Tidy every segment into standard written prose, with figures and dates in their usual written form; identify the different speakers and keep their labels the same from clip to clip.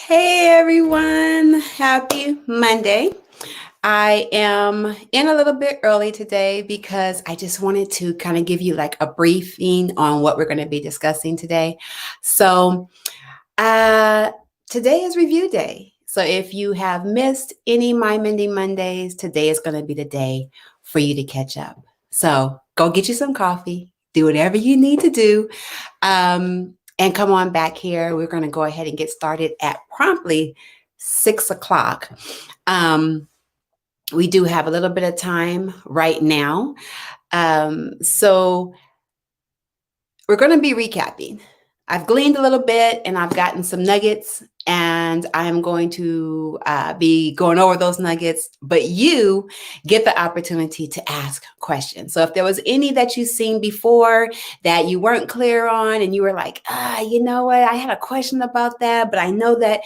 Speaker 1: Hey everyone, happy Monday. I am in a little bit early today because I just wanted to kind of give you like a briefing on what we're going to be discussing today. So, uh, Today is review day. So, if you have missed any My Mending Mondays, today is going to be the day for you to catch up. So, go get you some coffee, do whatever you need to do. And come on back here. We're going to go ahead and get started at promptly 6 o'clock. Um, we do have a little bit of time right now. So we're going to be recapping. I've gleaned a little bit and I've gotten some nuggets, and I'm going to be going over those nuggets, but you get the opportunity to ask questions. So if there was any that you've seen before that you weren't clear on and you were like, you know what, I had a question about that, but I know that,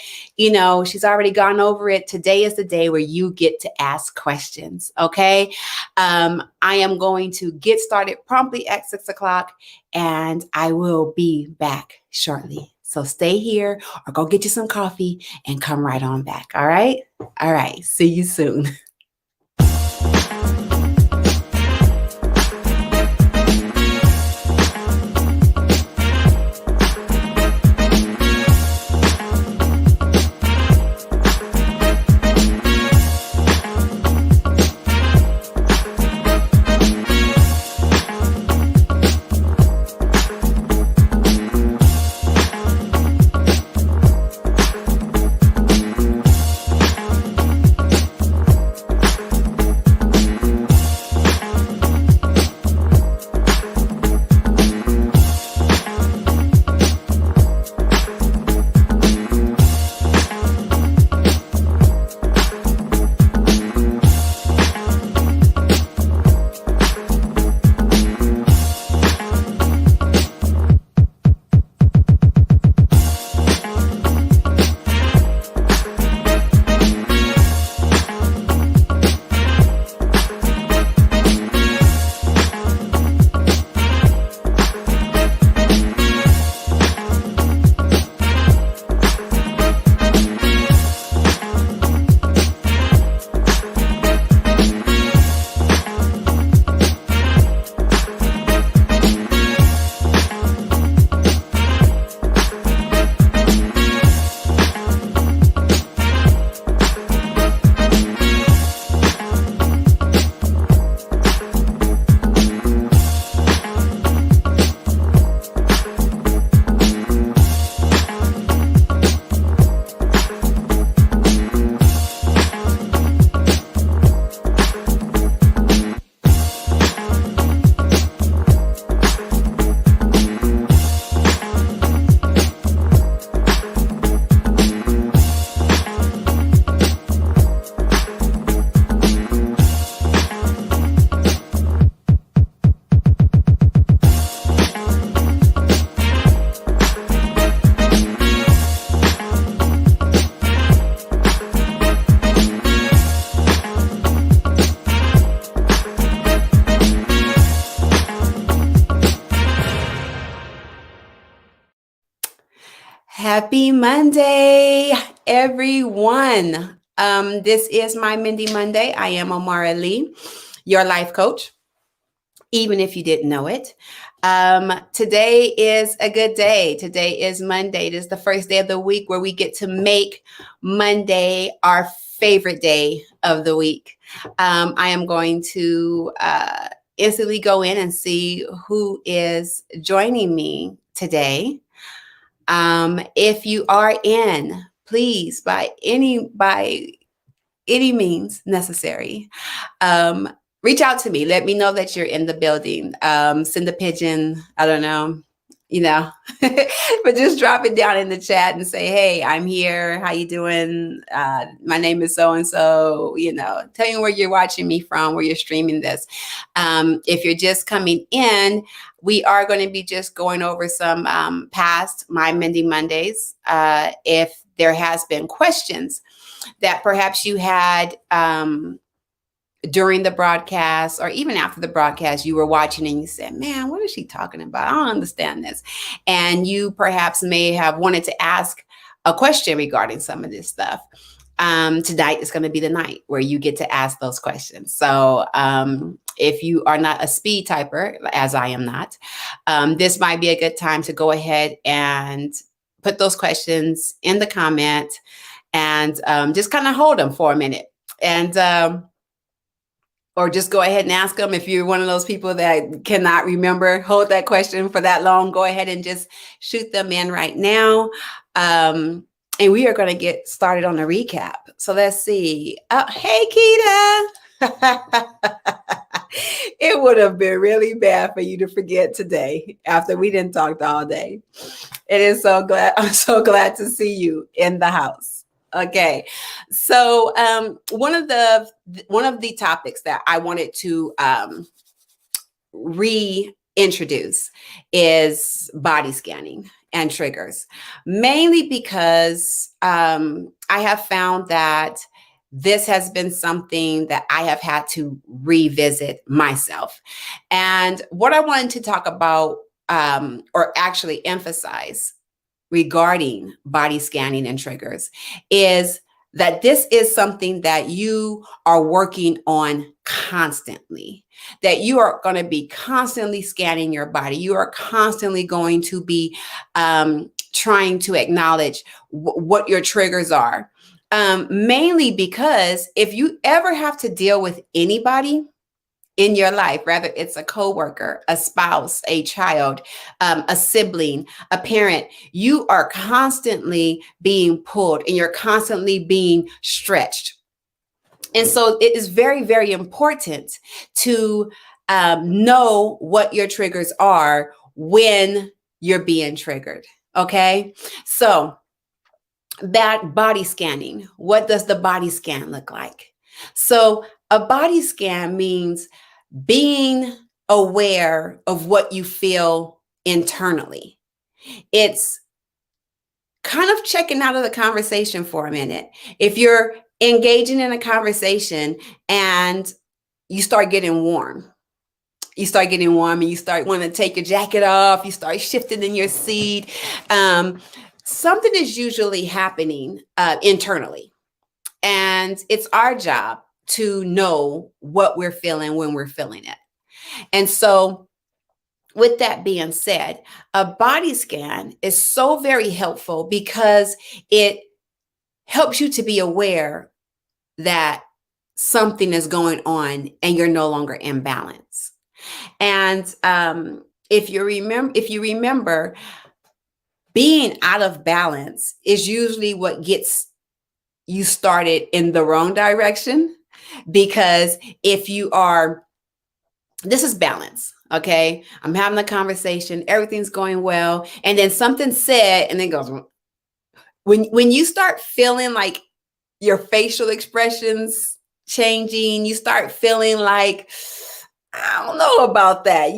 Speaker 1: she's already gone over it. Today is the day where you get to ask questions. Okay. I am going to get started promptly at 6 o'clock, and I will be back shortly. So stay here or go get you some coffee and come right on back. All right. All right. See you soon. Happy Monday, everyone. This is My Mending Monday. I am Omara Lee, your life coach, even if you didn't know it. Today is a good day. Today is Monday. It is the first day of the week where we get to make Monday our favorite day of the week. I am going to instantly go in and see who is joining me today. If you are in, please, by any means necessary, reach out to me. Let me know that you're in the building. Send a pigeon. I don't know, but just drop it down in the chat and say, hey, I'm here. How you doing? My name is so-and-so, tell me where you're watching me from, where you're streaming this. If you're just coming in, we are going to be just going over some past My Mending Mondays. If there has been questions that perhaps you had during the broadcast or even after the broadcast, you were watching and you said, man, what is she talking about? I don't understand this. And you perhaps may have wanted to ask a question regarding some of this stuff, tonight is going to be the night where you get to ask those questions. So if you are not a speed typer, as I am not, this might be a good time to go ahead and put those questions in the comment and just kind of hold them for a minute. And or just go ahead and ask them. If you're one of those people that cannot remember, hold that question for that long, go ahead and just shoot them in right now. And we are going to get started on the recap. So let's see. Hey, Keita. It would have been really bad for you to forget today after we didn't talk all day. It is so glad. I'm so glad to see you in the house. Okay, so one of the topics that I wanted to reintroduce is body scanning and triggers, mainly because I have found that this has been something that I have had to revisit myself. And what I wanted to talk about, or actually emphasize, regarding body scanning and triggers, is that this is something that you are working on constantly, that you are going to be constantly scanning your body. You are constantly going to be trying to acknowledge what your triggers are, mainly because if you ever have to deal with anybody in your life, whether it's a coworker, a spouse, a child, a sibling, a parent, you are constantly being pulled and you're constantly being stretched. And so it is very, very important to know what your triggers are when you're being triggered. Okay. So that body scanning, what does the body scan look like? So a body scan means being aware of what you feel internally. It's kind of checking out of the conversation for a minute. If you're engaging in a conversation and you start getting warm, and you start wanting to take your jacket off, you start shifting in your seat, something is usually happening internally. And it's our job to know what we're feeling when we're feeling it. And so, with that being said, a body scan is so very helpful because it helps you to be aware that something is going on and you're no longer in balance. And if you remember, being out of balance is usually what gets you started in the wrong direction. Because if you are, this is balance. Okay. I'm having a conversation. Everything's going well. And then something's said and then goes, when you start feeling like your facial expressions changing, you start feeling like, I don't know about that.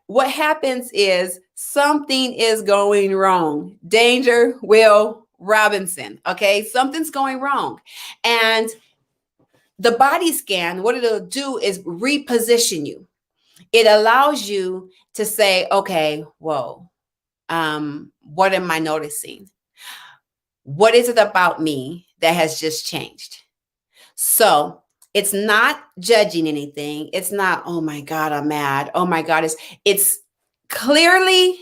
Speaker 1: What happens is something is going wrong. Danger, Will Robinson. Okay. Something's going wrong. And the body scan, what it'll do is reposition you. It allows you to say, okay, whoa, what am I noticing? What is it about me that has just changed? So it's not judging anything. It's not, oh my God, I'm mad. Oh my God, it's clearly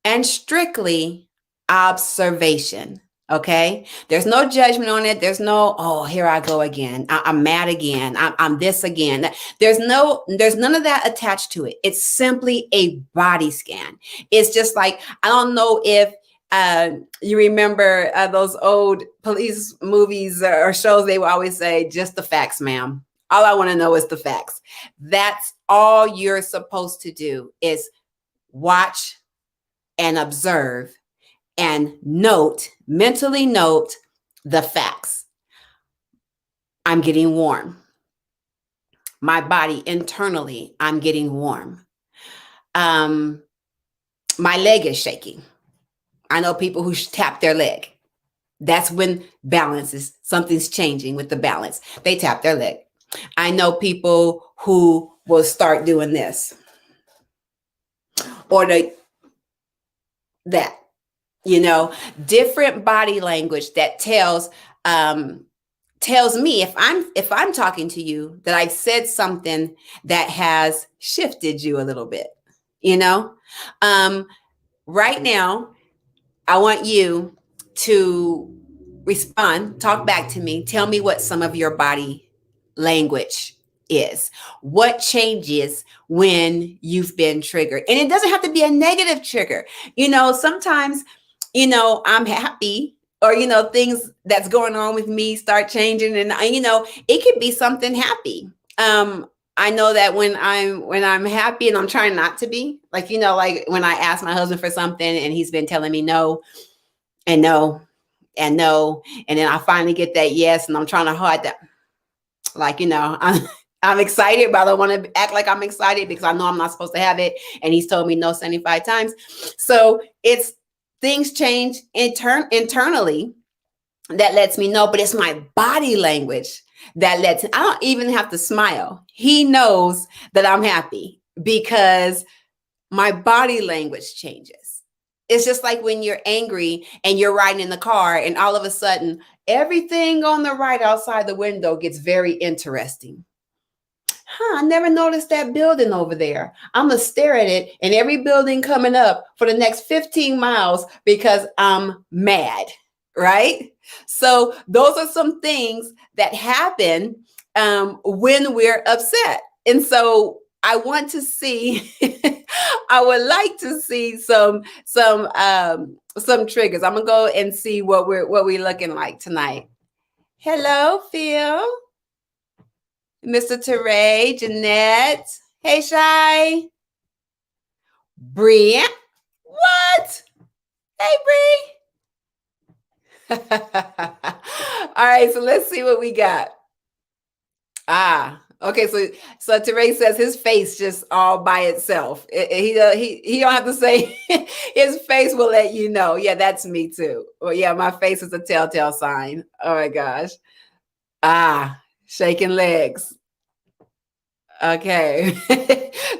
Speaker 1: and strictly observation. Okay. There's no judgment on it. There's no, oh, here I go again. I'm mad again. I'm this again. There's none of that attached to it. It's simply a body scan. It's just like, I don't know if you remember those old police movies or shows. They will always say, just the facts, ma'am. All I want to know is the facts. That's all you're supposed to do is watch and observe and mentally note the facts. I'm getting warm. My body internally, I'm getting warm. My leg is shaking. I know people who tap their leg. That's when something's changing with the balance. They tap their leg. I know people who will start doing this or that. you know, different body language that tells me if I'm talking to you that I've said something that has shifted you a little bit, you know. um right now I want you to respond, talk back to me, tell me what some of your body language is. What changes when you've been triggered? And it doesn't have to be a negative trigger. You know, sometimes, you know, I'm happy, or, you know, things that's going on with me start changing, and you know, it could be something happy. I know that when I'm happy and I'm trying not to be, like, you know, like when I ask my husband for something and he's been telling me no and no and no, and then I finally get that yes, and I'm trying to hide that, like, you know, I'm excited, but I don't want to act like I'm excited because I know I'm not supposed to have it, and he's told me no 75 times. So it's things change internally that lets me know, but it's my body language that lets, I don't even have to smile. He knows that I'm happy because my body language changes. It's just like when you're angry and you're riding in the car, and all of a sudden, everything on the right outside the window gets very interesting. I never noticed that building over there. I'm going to stare at it and every building coming up for the next 15 miles because I'm mad, right? So, those are some things that happen when we're upset. And so, I want to see, I would like to see some triggers. I'm gonna go and see what we're looking like tonight. Hello, Phil. Mr. Teray, Jeanette. Hey, Shy. Bree. What? Hey, Bree. All right, so let's see what we got. Okay, so Teray says his face just all by itself. He don't have to say his face will let you know. Yeah, that's me too. Well, yeah, my face is a telltale sign. Oh my gosh. Shaking legs. Okay.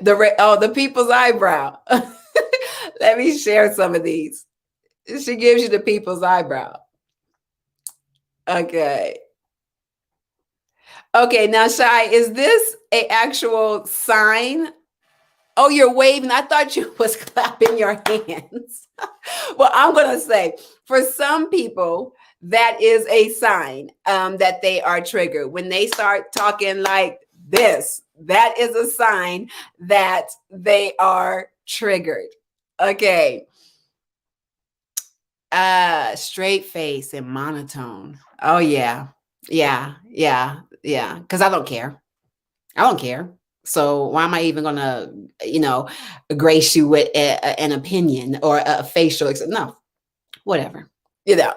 Speaker 1: The people's eyebrow. Let me share some of these. She gives you the people's eyebrow. Okay. Okay, now Shy, is this a actual sign? Oh, you're waving. I thought you was clapping your hands. Well, I'm gonna say for some people, that is a sign that they are triggered. When they start talking like this, that is a sign that they are triggered. Okay. Straight face and monotone. Oh yeah. Yeah. Because I don't care. I don't care. So why am I even gonna, you know, grace you with an opinion or a facial? No, whatever. You know.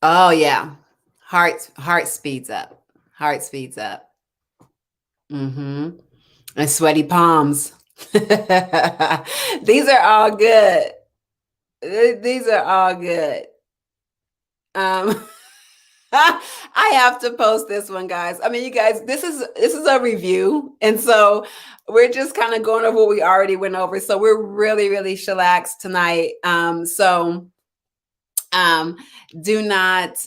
Speaker 1: Oh yeah, heart speeds up. Heart speeds up. Mm-hmm. And sweaty palms. These are all good. These are all good. Um, I have to post this one, guys. I mean, you guys, this is a review, and so we're just kind of going over what we already went over. So we're really, really chillaxed tonight. Um, do not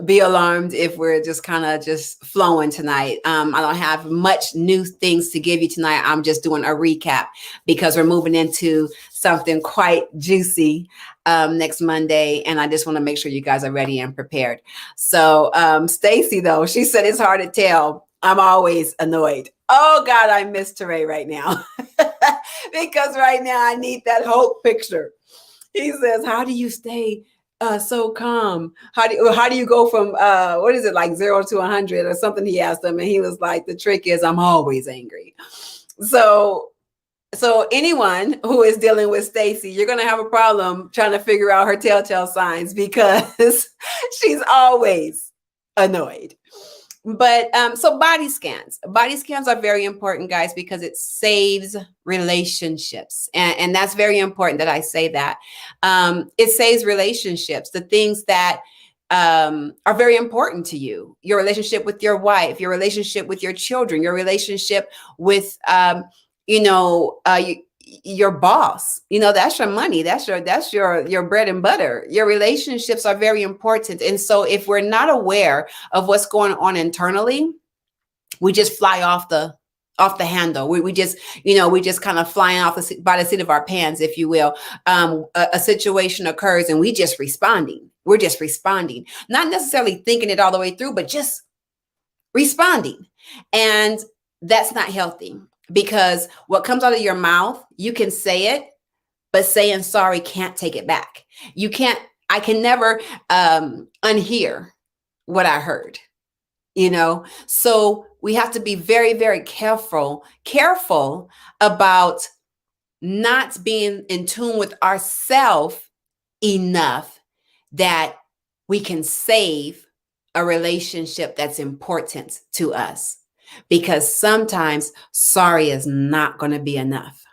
Speaker 1: be alarmed if we're just kind of just flowing tonight. I don't have much new things to give you tonight. I'm just doing a recap because we're moving into something quite juicy next Monday, and I just want to make sure you guys are ready and prepared. So Stacy, though, she said it's hard to tell. I'm always annoyed. Oh God, I miss Teray right now because right now I need that hope picture. He says, "How do you stay so calm? How do you go from what is it, like 0 to 100 or something?" He asked him, and he was like, "The trick is I'm always angry." So anyone who is dealing with Stacy, you're gonna have a problem trying to figure out her telltale signs because she's always annoyed. But so body scans are very important, guys, because it saves relationships, and that's very important that I say that. It saves relationships, the things that are very important to you, your relationship with your wife, your relationship with your children, your relationship with your boss. That's your money. That's your bread and butter. Your relationships are very important. And so if we're not aware of what's going on internally, we just fly off the handle. We just, we just kind of flying off by the seat of our pants, if you will. A situation occurs and we just responding. We're just responding, not necessarily thinking it all the way through, but just responding. And that's not healthy, because what comes out of your mouth, you can say it, but saying sorry can't take it back. I can never unhear what I heard. So we have to be very, very careful about not being in tune with ourselves enough that we can save a relationship that's important to us, because sometimes sorry is not going to be enough.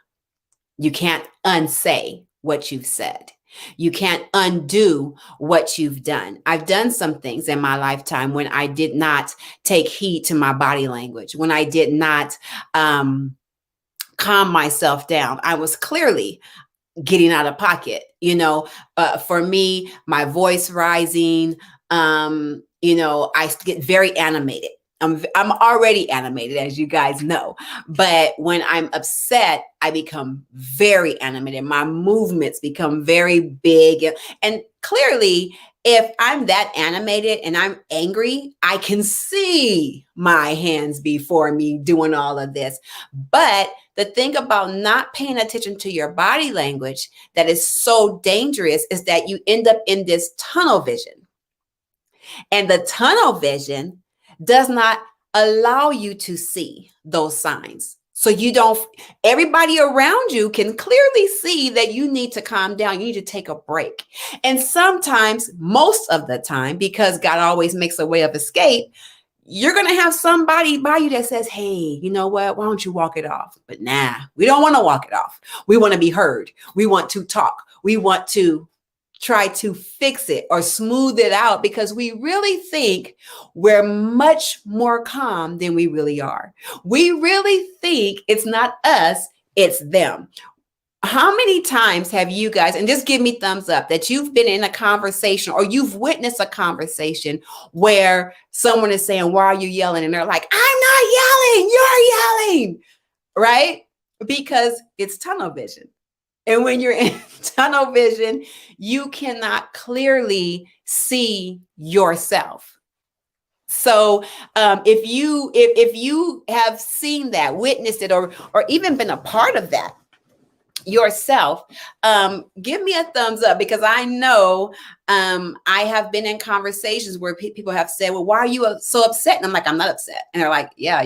Speaker 1: You can't unsay what you've said. You can't undo what you've done. I've done some things in my lifetime when I did not take heed to my body language, when I did not calm myself down. I was clearly getting out of pocket, for me, my voice rising, I get very animated. I'm already animated, as you guys know, but when I'm upset, I become very animated. My movements become very big, and clearly, if I'm that animated and I'm angry, I can see my hands before me doing all of this. But the thing about not paying attention to your body language that is so dangerous is that you end up in this tunnel vision. And the tunnel vision does not allow you to see those signs. So everybody around you can clearly see that you need to calm down. You need to take a break. And sometimes, most of the time, because God always makes a way of escape, you're going to have somebody by you that says, hey, you know what? Why don't you walk it off? But nah, we don't want to walk it off. We want to be heard. We want to talk. We want to try to fix it or smooth it out, because we really think we're much more calm than we really are. We really think it's not us, it's them. How many times have you guys, and just give me thumbs up, that you've been in a conversation or you've witnessed a conversation where someone is saying, why are you yelling? And they're like, I'm not yelling, you're yelling, right? Because it's tunnel vision. And when you're in tunnel vision, you cannot clearly see yourself. So if you have seen that, witnessed it, or even been a part of that yourself, give me a thumbs up, because I know I have been in conversations where people have said, well, why are you so upset? And I'm like, I'm not upset. And they're like, yeah,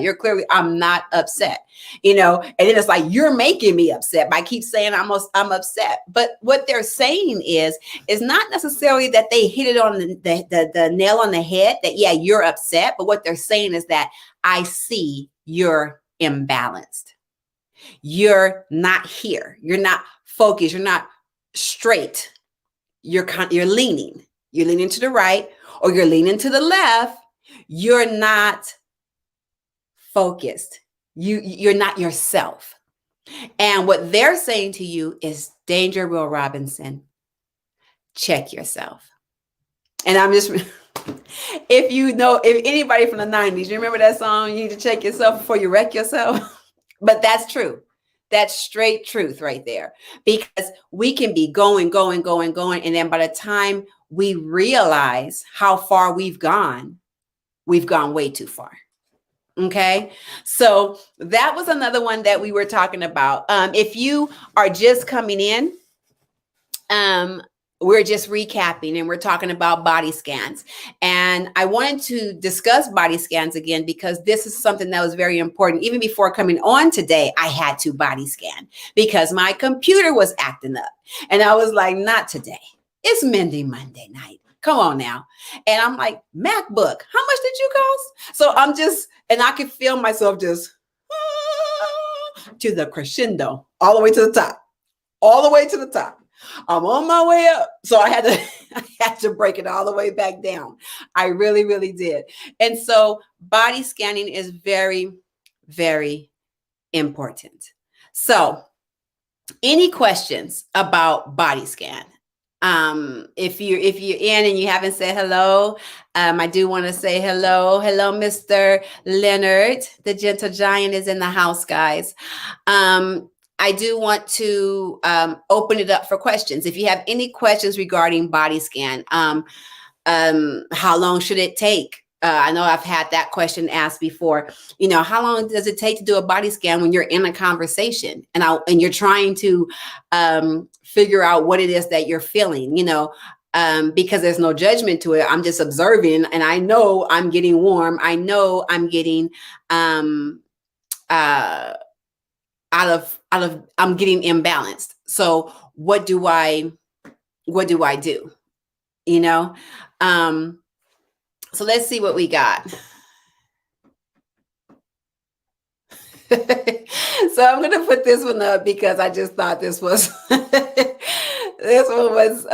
Speaker 1: I'm not upset, and then it's like, you're making me upset by keep saying I'm upset. But what they're saying is not necessarily that they hit it on the nail on the head, that, yeah, you're upset. But what they're saying is that I see you're imbalanced. You're not here. You're not focused. You're not straight. You're leaning. You're leaning to the right, or you're leaning to the left. You're not focused. You're not yourself. And what they're saying to you is, danger, Will Robinson, check yourself. And I'm just, if anybody from the 90s, you remember that song, you need to check yourself before you wreck yourself? But that's true. That's straight truth right there, because we can be going. And then by the time we realize how far we've gone way too far. Okay. So that was another one that we were talking about. If you are just coming in, we're just recapping, and we're talking about body scans. And I wanted to discuss body scans again, because this is something that was very important. Even before coming on today, I had to body scan because my computer was acting up. And I was like, not today. It's Mending Monday night. Come on now. And I'm like, MacBook, how much did you cost? So and I could feel myself just to the crescendo, all the way to the top, all the way to the top. I'm on my way up. So I had to break it all the way back down. I really, really did. And so body scanning is very, very important. So Any questions about body scan? If you're in and you haven't said hello, I do want to say hello. Hello, Mr. Leonard. The gentle giant is in the house, guys. I do want to open it up for questions. If you have any questions regarding body scan, how long should it take? I know I've had that question asked before. How long does it take to do a body scan when you're in a conversation and you're trying to figure out what it is that you're feeling? Because there's no judgment to it. I'm just observing, and I know I'm getting warm. I know I'm getting out of I'm getting imbalanced. So what do I do? So let's see what we got. So I'm going to put this one up because I just thought this was this one was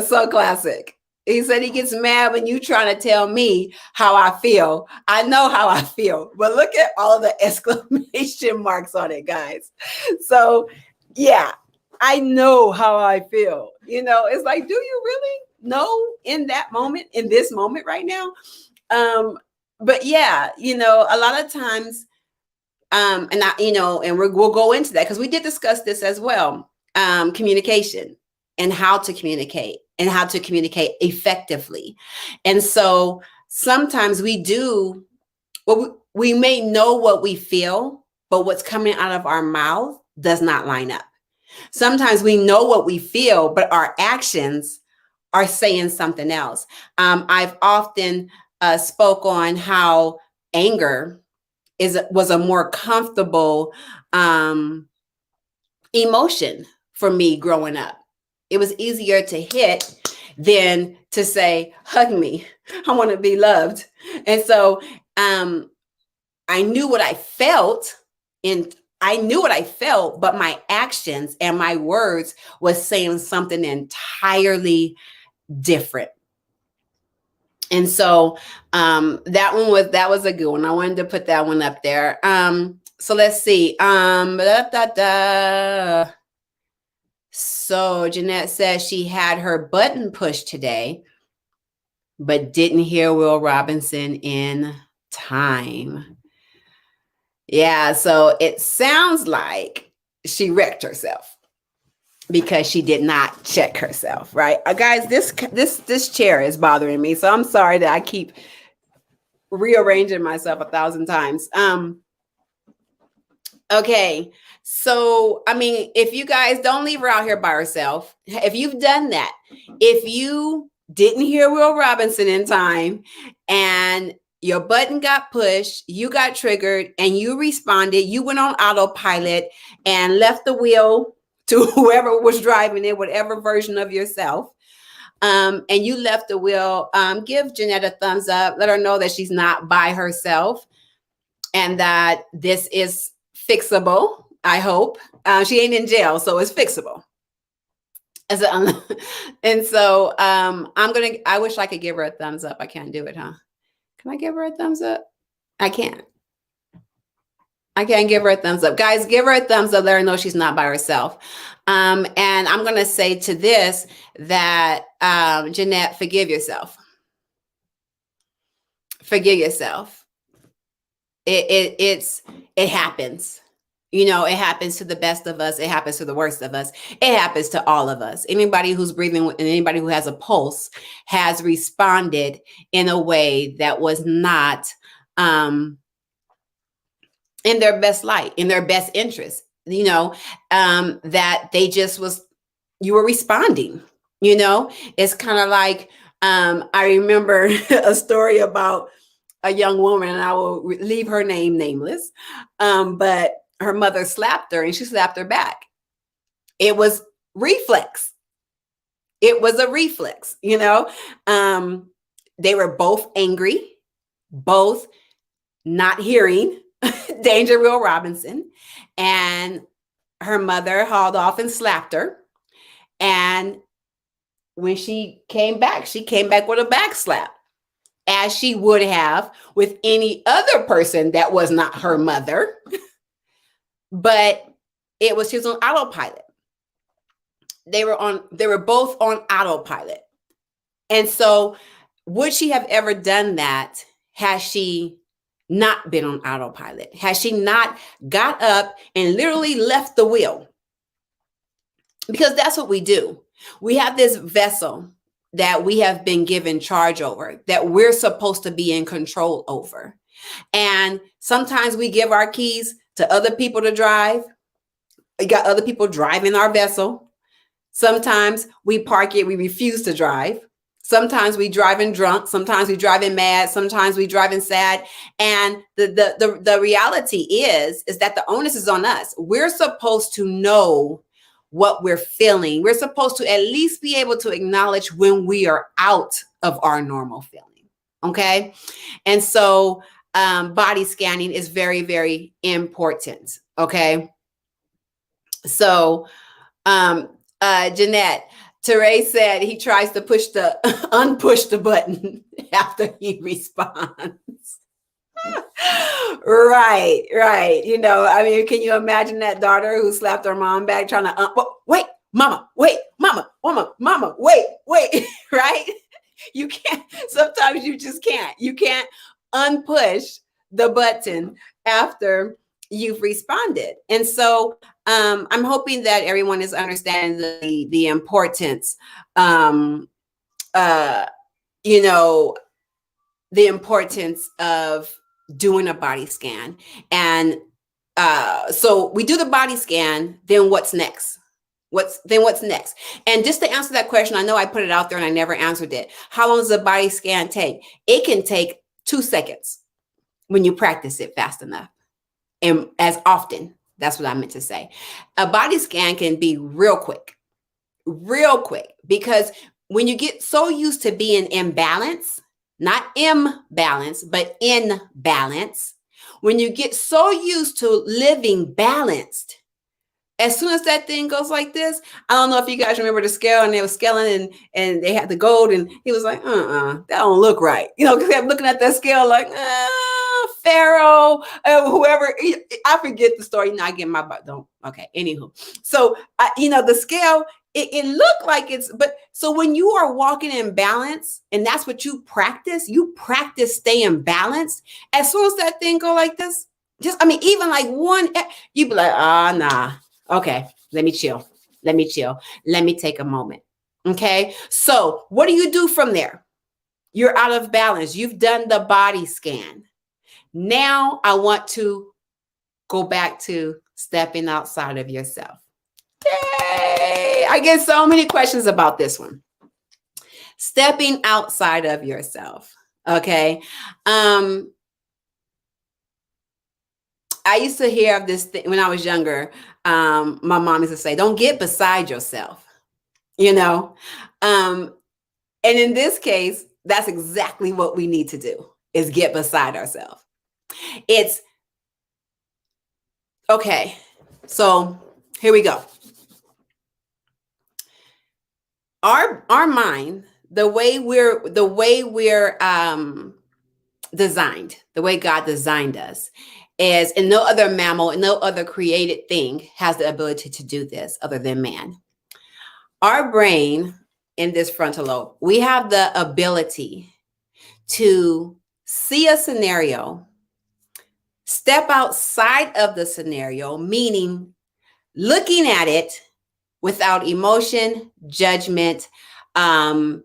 Speaker 1: so classic. He said he gets mad when you trying to tell me how I feel. I know how I feel, but look at all of the exclamation marks on it, guys. So yeah, I know how I feel. It's like, do you really know in that moment, in this moment right now? But yeah, a lot of times, and we'll go into that because we did discuss this as well. Communication and how to communicate effectively. And so sometimes we may know what we feel, but what's coming out of our mouth does not line up. Sometimes we know what we feel, but our actions are saying something else. I've often spoke on how anger was a more comfortable emotion for me growing up. It was easier to hit than to say, hug me. I want to be loved. And so I knew what I felt, but my actions and my words was saying something entirely different. And so that was a good one. I wanted to put that one up there. So let's see. So Jeanette says she had her button pushed today, but didn't hear Will Robinson in time. Yeah, so it sounds like she wrecked herself because she did not check herself, right? Guys, this chair is bothering me, so I'm sorry that I keep rearranging myself 1,000 times. Okay, so if you guys don't leave her out here by herself, if you've done that, if you didn't hear Will Robinson in time and your button got pushed, you got triggered, and you responded, you went on autopilot and left the wheel to whoever was driving it, whatever version of yourself, and you left the wheel, give Jeanette a thumbs up. Let her know that she's not by herself and that this is fixable, I hope. She ain't in jail, so it's fixable. And so I wish I could give her a thumbs up. I can't do it, huh? Can I give her a thumbs up? I can't give her a thumbs up. Guys, give her a thumbs up. Let her know she's not by herself. And I'm going to say to this that, Jeanette, forgive yourself. Forgive yourself. It happens. It happens to the best of us. It happens to the worst of us. It happens to all of us. Anybody who's breathing and anybody who has a pulse has responded in a way that was not in their best light, in their best interest, that you were responding, it's kind of like, I remember a story about a young woman, and I will leave her name nameless, but her mother slapped her and she slapped her back. It was reflex. It was a reflex, they were both angry, both not hearing Danger Will Robinson, and her mother hauled off and slapped her. And when she came back with a back slap, as she would have with any other person that was not her mother. But She was on autopilot. They were both on autopilot. And so would she have ever done that had she not been on autopilot? Has she not got up and literally left the wheel? Because that's what we do. We have this vessel that we have been given charge over, that we're supposed to be in control over. And sometimes we give our keys to other people to drive. We got other people driving our vessel. Sometimes we park it, we refuse to drive. Sometimes we driving drunk, sometimes we driving mad, sometimes we driving sad. And the reality is that the onus is on us. We're supposed to know what we're feeling. We're supposed to at least be able to acknowledge when we are out of our normal feeling. Okay. And so body scanning is very, very important. Okay. So Jeanette, Teray said he tries to unpush the button after he responds. Right. You know, I mean, can you imagine that daughter who slapped her mom back trying to, wait, mama, wait, mama, wait, right? You can't, sometimes you just can't. You can't unpush the button after you've responded. And so I'm hoping that everyone is understanding the importance, you know, the importance of doing a body scan. And so we do the body scan, then what's next? What's next? And just to answer that question, I know I put it out there and I never answered it. How long does a body scan take? It can take 2 seconds when you practice it fast enough and as often. That's what I meant to say. A body scan can be real quick, because when you get so used to being in balance, not imbalance, but in balance, when you get so used to living balanced, as soon as that thing goes like this, I don't know if you guys remember the scale, and they were scaling and they had the gold, and he was like, that don't look right. You know, because they kept looking at that scale like, Pharaoh, whoever, I forget the story. I get my butt. Don't. Okay. Anywho. So, the scale, it looked like but so when you are walking in balance and that's what you practice staying balanced. As soon as that thing go like this, even like one, you be like, nah. Okay. Let me chill. Let me take a moment. Okay. So what do you do from there? You're out of balance. You've done the body scan. Now I want to go back to stepping outside of yourself. Yay! I get so many questions about this one. Stepping outside of yourself. Okay. I used to hear of this thing when I was younger. My mom used to say, don't get beside yourself, and in this case, that's exactly what we need to do, is get beside ourselves. It's okay. So here we go. Our mind, the way we're designed, the way God designed us, is, and no other mammal and no other created thing has the ability to do this other than man. Our brain in this frontal lobe, we have the ability to see a scenario, step outside of the scenario, meaning looking at it without emotion, judgment, and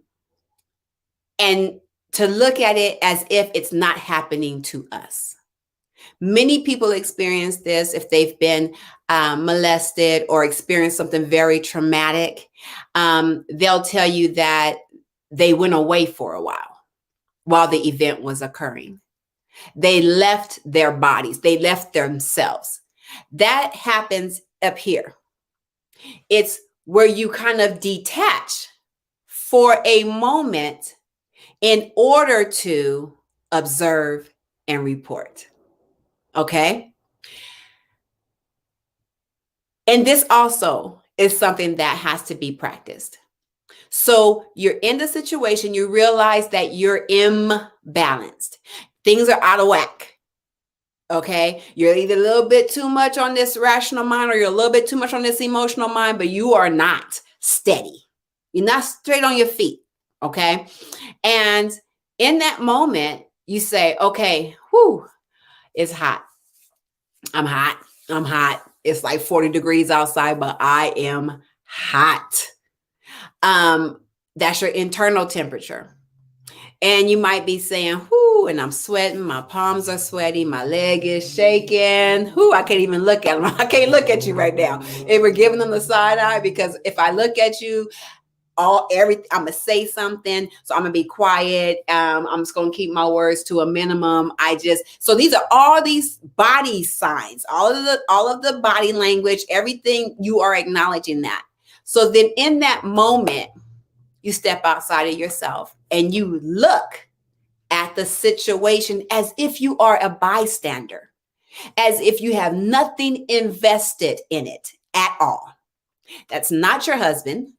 Speaker 1: to look at it as if it's not happening to us. Many people experience this if they've been molested or experienced something very traumatic. They'll tell you that they went away for a while the event was occurring. They left their bodies. They left themselves. That happens up here. It's where you kind of detach for a moment in order to observe and report. Okay? And this also is something that has to be practiced. So you're in the situation, you realize that you're imbalanced. Things are out of whack. Okay. You're either a little bit too much on this rational mind or you're a little bit too much on this emotional mind, but you are not steady. You're not straight on your feet. Okay. And in that moment, you say, okay, whew, it's hot. I'm hot. I'm hot. It's like 40 degrees outside, but I am hot. That's your internal temperature. And you might be saying, whoo, and I'm sweating. My palms are sweaty. My leg is shaking. Whoo, I can't even look at them. I can't look at you right now. If we're giving them the side eye, because if I look at you, I'm gonna say something, so I'm gonna be quiet. I'm just gonna keep my words to a minimum. So these are all these body signs, all of the body language, everything. You are acknowledging that. So then in that moment, you step outside of yourself and you look at the situation as if you are a bystander, as if you have nothing invested in it at all. That's not your husband.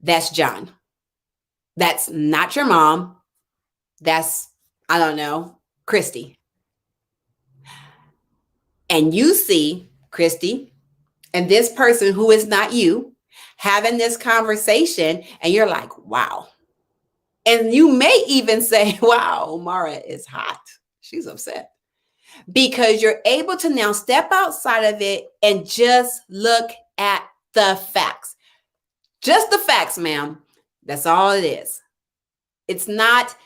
Speaker 1: That's John. That's not your mom. That's, I don't know, Christy. And you see Christy and this person who is not you having this conversation, and you're like, wow. And you may even say, wow, Mara is hot. She's upset. Because you're able to now step outside of it and just look at the facts. Just the facts, ma'am. That's all it is. It's not,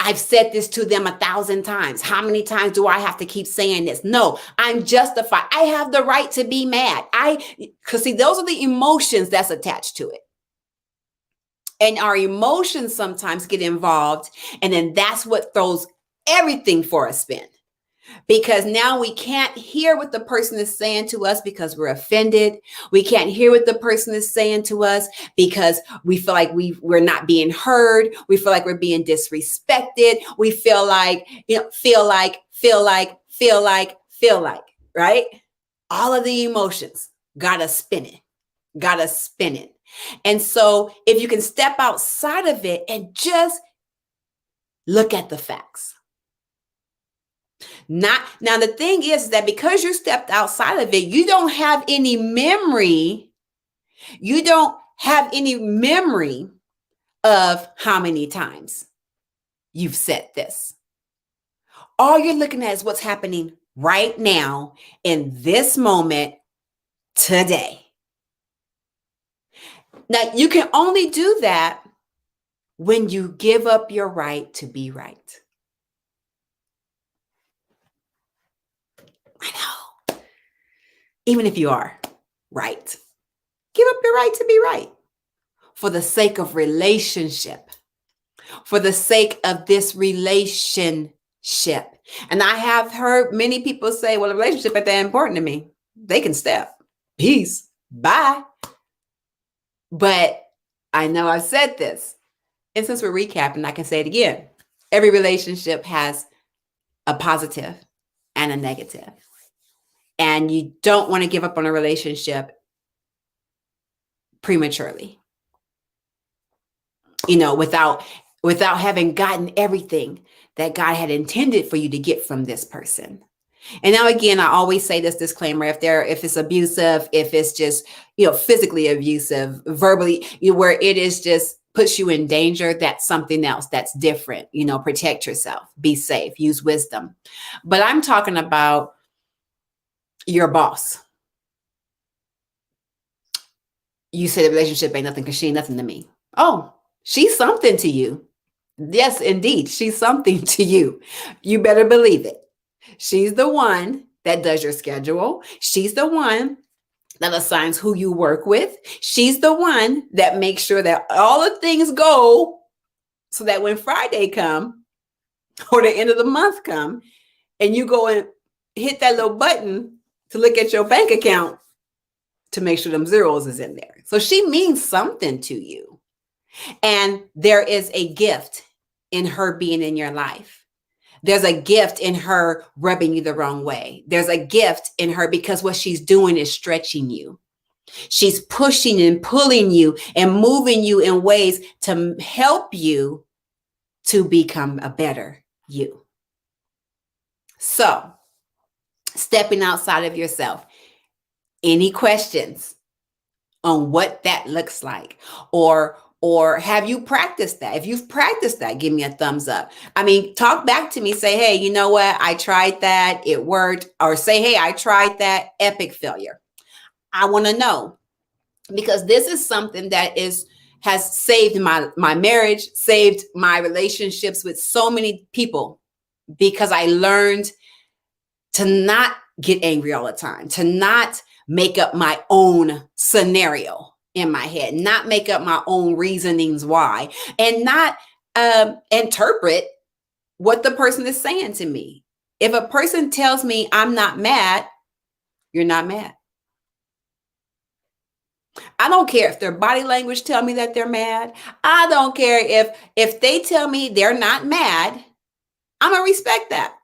Speaker 1: I've said this to them 1,000 times. How many times do I have to keep saying this? No, I'm justified. I have the right to be mad. Because see, those are the emotions that's attached to it. And our emotions sometimes get involved. And then that's what throws everything for a spin. Because now we can't hear what the person is saying to us because we're offended. We can't hear what the person is saying to us because we feel like we're not being heard. We feel like we're being disrespected. We feel like, right? All of the emotions got us spinning. And so if you can step outside of it and just look at the facts. Now the thing is that because you stepped outside of it, you don't have any memory. You don't have any memory of how many times you've said this. All you're looking at is what's happening right now in this moment today. Now, you can only do that when you give up your right to be right. I know. Even if you are right, give up your right to be right for the sake of relationship, for the sake of this relationship. And I have heard many people say, well, a relationship ain't that important to me. They can step. Peace. Bye. But I know I've said this. And since we're recapping, I can say it again. Every relationship has a positive and a negative. And you don't want to give up on a relationship prematurely, without having gotten everything that God had intended for you to get from this person. And now, again, I always say this disclaimer: if it's abusive, if it's just, physically abusive, verbally, where it is just puts you in danger, that's something else. That's different. Protect yourself, be safe, use wisdom. But I'm talking about your boss. You say the relationship ain't nothing because she ain't nothing to me. Oh, she's something to you. Yes, indeed. She's something to you. You better believe it. She's the one that does your schedule. She's the one that assigns who you work with. She's the one that makes sure that all the things go so that when Friday come or the end of the month come and you go and hit that little button to look at your bank account to make sure them zeros is in there. So she means something to you. And there is a gift in her being in your life. There's a gift in her rubbing you the wrong way. There's a gift in her because what she's doing is stretching you. She's pushing and pulling you and moving you in ways to help you to become a better you. So Stepping outside of yourself. Any questions on what that looks like? Or have you practiced that? If you've practiced that, give me a thumbs up. I mean, talk back to me, say, hey, you know what? I tried that, it worked. Or say, hey, I tried that, epic failure. I want to know, because this is something that has saved my marriage, saved my relationships with so many people, because I learned to not get angry all the time, to not make up my own scenario in my head, not make up my own reasonings why, and not interpret what the person is saying to me. If a person tells me I'm not mad, you're not mad. I don't care if their body language tell me that they're mad. I don't care if they tell me they're not mad. I'm gonna respect that.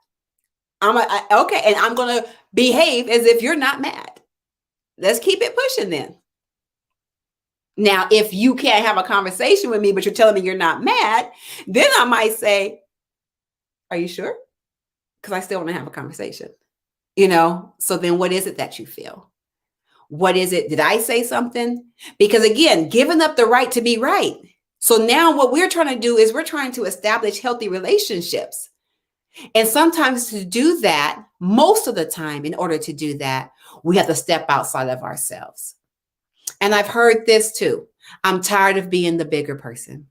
Speaker 1: Okay, and I'm gonna behave as if you're not mad. Let's keep it pushing then. Now, if you can't have a conversation with me, but you're telling me you're not mad, then I might say, are you sure? Because I still want to have a conversation. So then what is it that you feel? What is it? Did I say something? Because again, giving up the right to be right. So now what we're trying to do is we're trying to establish healthy relationships. And sometimes to do that, most of the time, in order to do that, we have to step outside of ourselves. And I've heard this too. I'm tired of being the bigger person.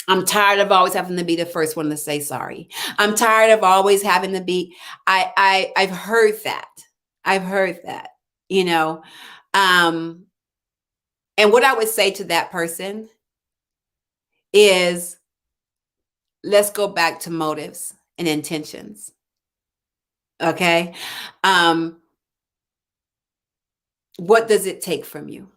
Speaker 1: I'm tired of always having to be the first one to say sorry. I'm tired of always having to be, I've heard that. I've heard that, and what I would say to that person is, let's go back to motives and intentions. Okay. What does it take from you?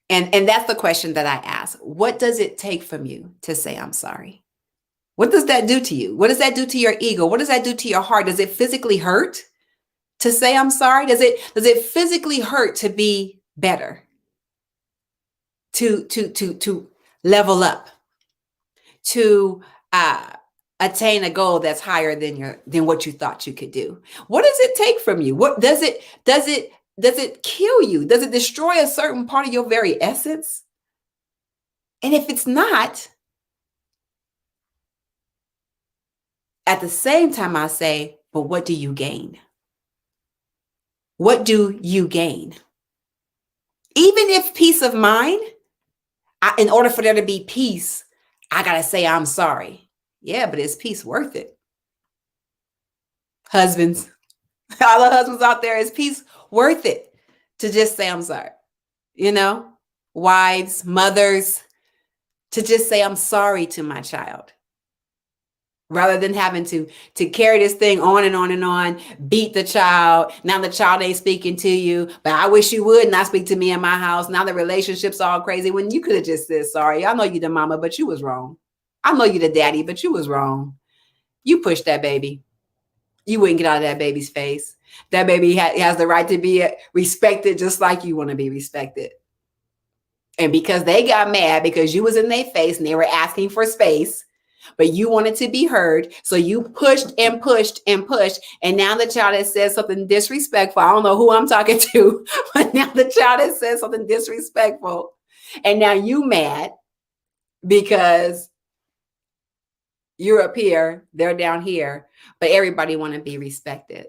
Speaker 1: And that's the question that I ask. What does it take from you to say I'm sorry? What does that do to you? What does that do to your ego? What does that do to your heart? Does it physically hurt to say I'm sorry? Does it physically hurt to be better? To level up, to attain a goal that's higher than what you thought you could do? What does it take from you? What does it kill you? Does it destroy a certain part of your very essence? And if it's not, at the same time, I say, but what do you gain? What do you gain? Even if peace of mind, in order for there to be peace, I got to say I'm sorry. Yeah, but is peace worth it? Husbands, all the husbands out there, is peace worth it to just say I'm sorry? Wives, mothers, to just say I'm sorry to my child, rather than having to carry this thing on and on and on, beat the child. Now the child ain't speaking to you, but I wish you would not speak to me in my house. Now the relationship's all crazy, when you could have just said sorry. I know you the mama, but you was wrong. I know you the daddy, but you was wrong. You pushed that baby. You wouldn't get out of that baby's face. That baby has the right to be respected just like you want to be respected. And because they got mad because you was in their face and they were asking for space, but you wanted to be heard, so you pushed and pushed and pushed. And now the child has said something disrespectful. I don't know who I'm talking to, but now the child has said something disrespectful. And now you mad because you're up here, they're down here, but everybody want to be respected.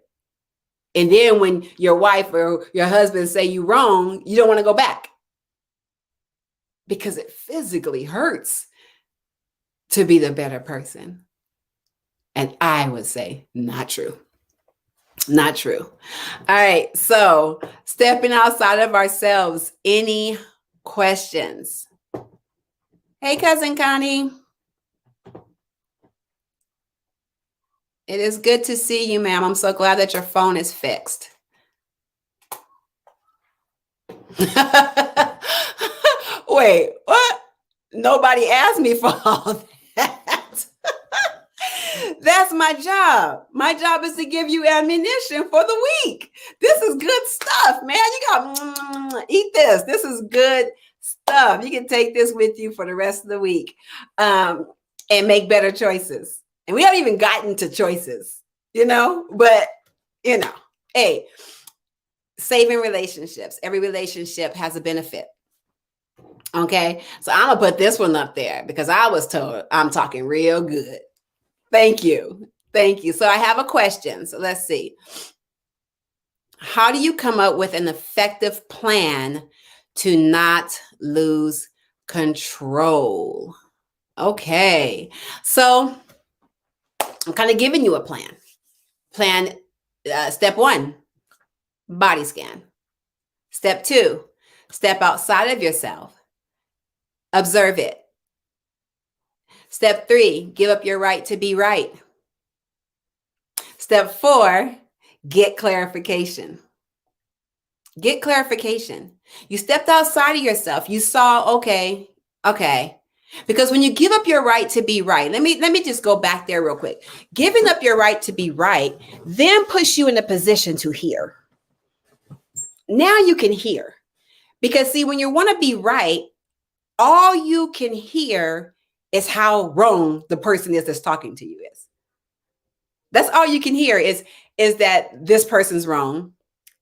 Speaker 1: And then when your wife or your husband say you wrong, you don't want to go back because it physically hurts to be the better person. And I would say, not true. Not true. All right. So stepping outside of ourselves, any questions? Hey, cousin Connie. It is good to see you, ma'am. I'm so glad that your phone is fixed. Wait, what? Nobody asked me for all that. That's my job. My job is to give you ammunition for the week. This is good stuff, man. You got eat this. This is good stuff. You can take this with you for the rest of the week, and make better choices. And we haven't even gotten to choices, but You know, hey, saving relationships. Every relationship has a benefit. Okay. So I'm going to put this one up there because I was told I'm talking real good. Thank you. Thank you. So I have a question. So let's see. How do you come up with an effective plan to not lose control? Okay. So I'm kind of giving you a plan. Step 1, body scan. Step 2, step outside of yourself. Observe it. Step 3, give up your right to be right. Step 4, get clarification. Get clarification. You stepped outside of yourself. You saw, okay. Because when you give up your right to be right, let me just go back there real quick. Giving up your right to be right then puts you in a position to hear. Now you can hear. Because see, when you want to be right, all you can hear is how wrong the person is that's talking to you is. That's all you can hear is that this person's wrong,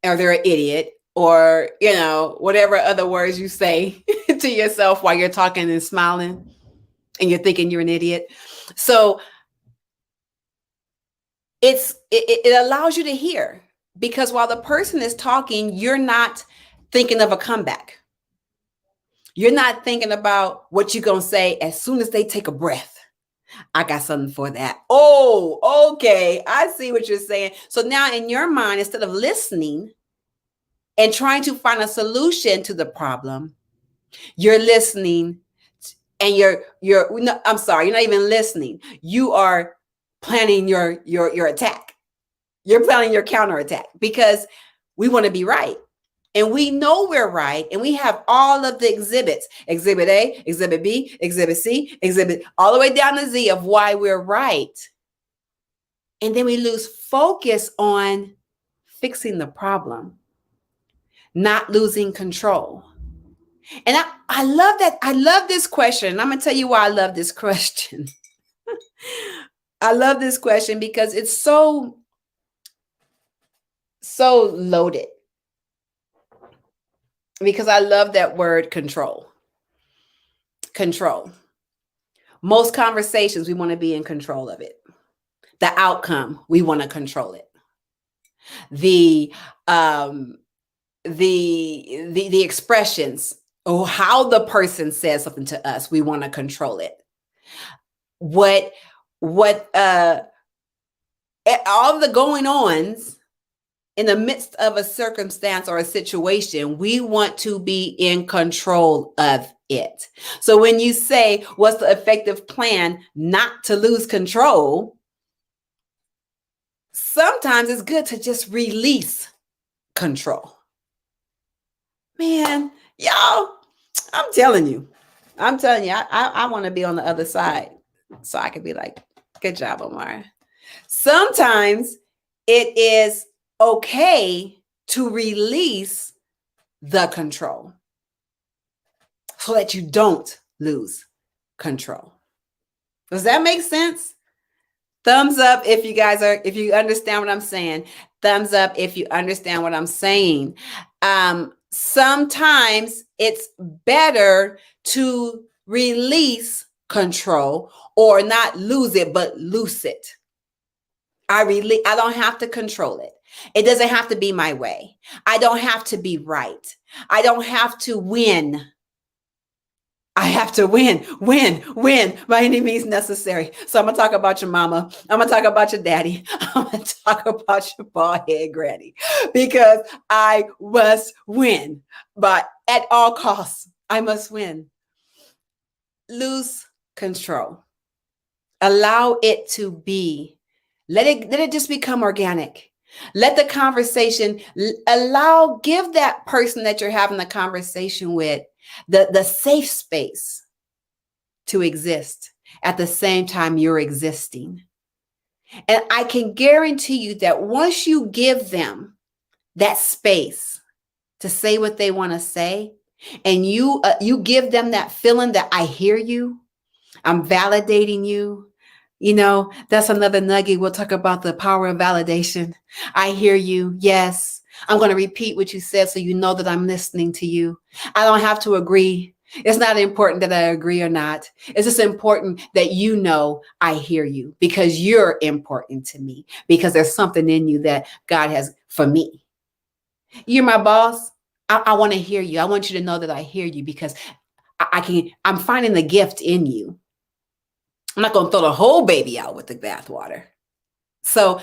Speaker 1: or they're an idiot, or, whatever other words you say to yourself while you're talking and smiling and you're thinking you're an idiot. So it allows you to hear, because while the person is talking, you're not thinking of a comeback. You're not thinking about what you're going to say as soon as they take a breath. I got something for that. Oh, okay. I see what you're saying. So now in your mind, instead of listening and trying to find a solution to the problem, you're listening and I'm sorry, you're not even listening. You are planning your attack. You're planning your counterattack, because we want to be right. And we know we're right. And we have all of the exhibits, exhibit A, exhibit B, exhibit C, exhibit all the way down to Z of why we're right. And then we lose focus on fixing the problem, not losing control. And I love that. I love this question. And I'm going to tell you why I love this question. I love this question because it's so loaded. Because I love that word, control. Control. Most conversations, we want to be in control of it. The outcome, we want to control it. The expressions, or how the person says something to us, we want to control it. What all the going ons in the midst of a circumstance or a situation, we want to be in control of it. So when you say, what's the effective plan not to lose control? Sometimes it's good to just release control. Man, y'all, I'm telling you, I want to be on the other side so I can be like, good job, Omar. Sometimes it is okay to release the control so that you don't lose control. Does that make sense? Thumbs up if you understand what I'm saying. Thumbs up if you understand what I'm saying. Sometimes it's better to release control, or not lose it, but loose it. I don't have to control it. It doesn't have to be my way. I don't have to be right. I don't have to win. I have to win by any means necessary. So I'm going to talk about your mama. I'm going to talk about your daddy. I'm going to talk about your bald head granny, because I must win. But at all costs, I must win. Lose control. Allow it to be. Let it just become organic. Let the conversation give that person that you're having the conversation with the safe space to exist at the same time you're existing. And I can guarantee you that once you give them that space to say what they want to say, and you give them that feeling that I hear you, I'm validating you, That's another nugget. We'll talk about the power of validation. I hear you. Yes. I'm going to repeat what you said so you know that I'm listening to you. I don't have to agree. It's not important that I agree or not. It's just important that you know I hear you because you're important to me, because there's something in you that God has for me. You're my boss. I want to hear you. I want you to know that I hear you because I'm finding the gift in you. I'm not going to throw the whole baby out with the bathwater. So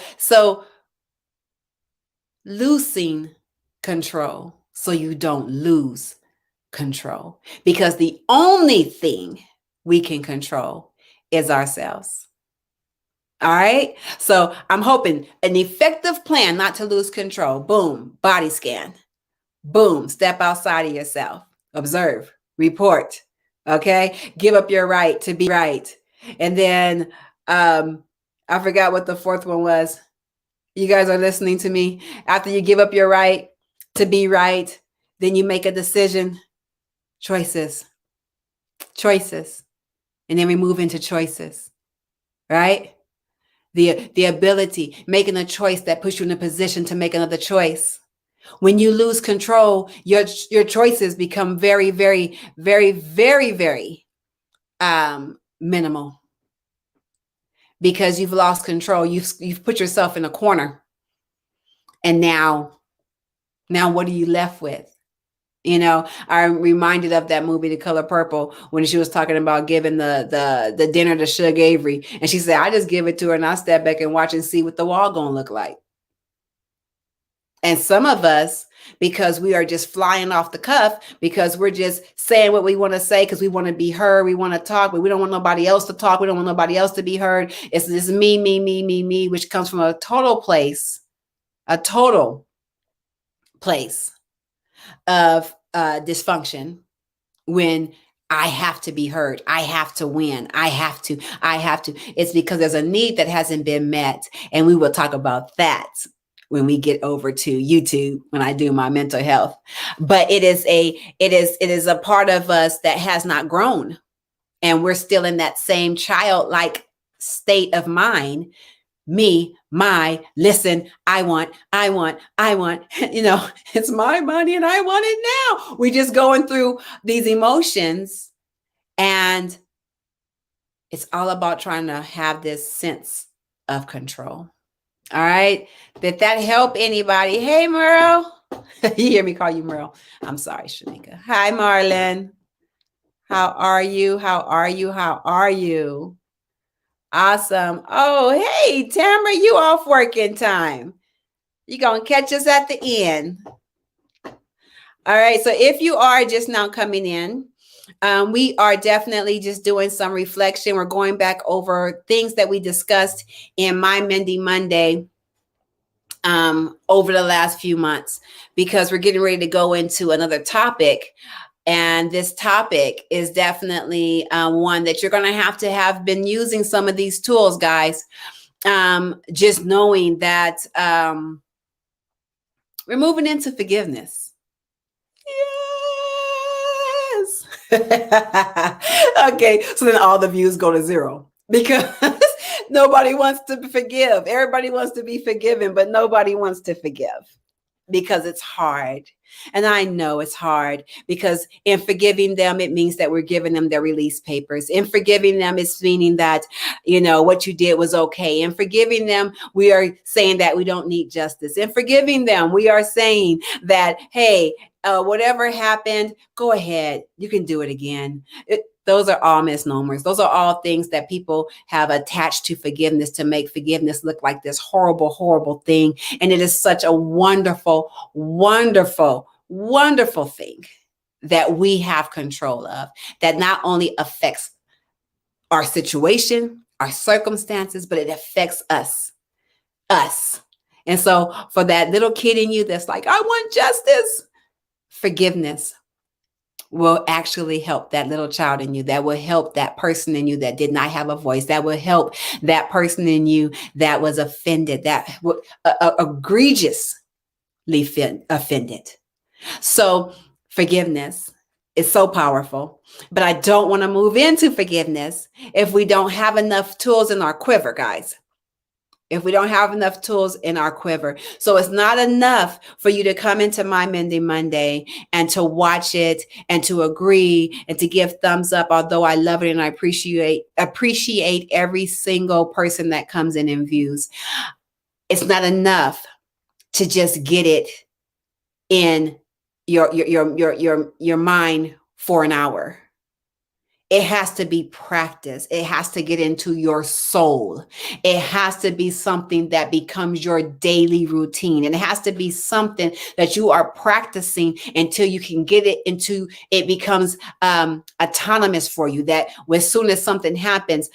Speaker 1: losing control so you don't lose control, because the only thing we can control is ourselves. All right. So I'm hoping an effective plan not to lose control. Boom, body scan. Boom, step outside of yourself. Observe, report. Okay. Give up your right to be right. And then I forgot what the fourth one was. You guys are listening to me. After you give up your right to be right, then you make a decision. Choices. And then we move into choices, right? The ability, making a choice that puts you in a position to make another choice. When you lose control, your choices become very, very, very, very, very minimal, because you've lost control. You've put yourself in a corner, and now what are you left with? I'm reminded of that movie, The Color Purple, when she was talking about giving the dinner to Suge Avery, and she said, "I just give it to her, and I step back and watch and see what the wall gonna look like." And some of us, because we are just flying off the cuff, because we're just saying what we want to say, because we want to be heard, we want to talk, but we don't want nobody else to talk. We don't want nobody else to be heard. It's this me, which comes from a total place of dysfunction, when I have to be heard. I have to win. I have to. It's because there's a need that hasn't been met. And we will talk about that when we get over to YouTube, when I do my mental health. But it is a part of us that has not grown. And we're still in that same childlike state of mind. Me, listen, I want, it's my money and I want it now. We just going through these emotions, and it's all about trying to have this sense of control. All right. Did that help anybody? Hey, Merle. You hear me call you Merle. I'm sorry, Shanika. Hi, Marlon. How are you? Awesome. Oh, hey, Tamara, you off working time. You going to catch us at the end. All right. So if you are just now coming in, we are definitely just doing some reflection. We're going back over things that we discussed in my Mending Monday over the last few months, because we're getting ready to go into another topic. And this topic is definitely one that you're going to have been using some of these tools, guys. Just knowing that we're moving into forgiveness. Yes. Okay, so then all the views go to zero, because nobody wants to forgive. Everybody wants to be forgiven, but nobody wants to forgive, because it's hard. And I know it's hard, because in forgiving them, it means that we're giving them their release papers. In forgiving them, it's meaning that, what you did was okay. In forgiving them, we are saying that we don't need justice. In forgiving them, we are saying that, hey, whatever happened, go ahead. You can do it again. Those are all misnomers. Those are all things that people have attached to forgiveness to make forgiveness look like this horrible, horrible thing. And it is such a wonderful, wonderful, wonderful thing that we have control of, that not only affects our situation, our circumstances, but it affects us. And so for that little kid in you that's like, I want justice, forgiveness will actually help that little child in you. That will help that person in you that did not have a voice. That will help that person in you that was offended, that egregiously offended. So forgiveness It's so powerful. But I don't want to move into forgiveness if we don't have enough tools in our quiver, guys. If we don't have enough tools in our quiver. So it's not enough for you to come into my Mending Monday and to watch it and to agree and to give thumbs up, although I love it and I appreciate every single person that comes in and views. It's not enough to just get it in your mind for an hour. It has to be practice. It has to get into your soul. It has to be something that becomes your daily routine. And it has to be something that you are practicing until you can get it into, it becomes autonomous for you, that as soon as something happens,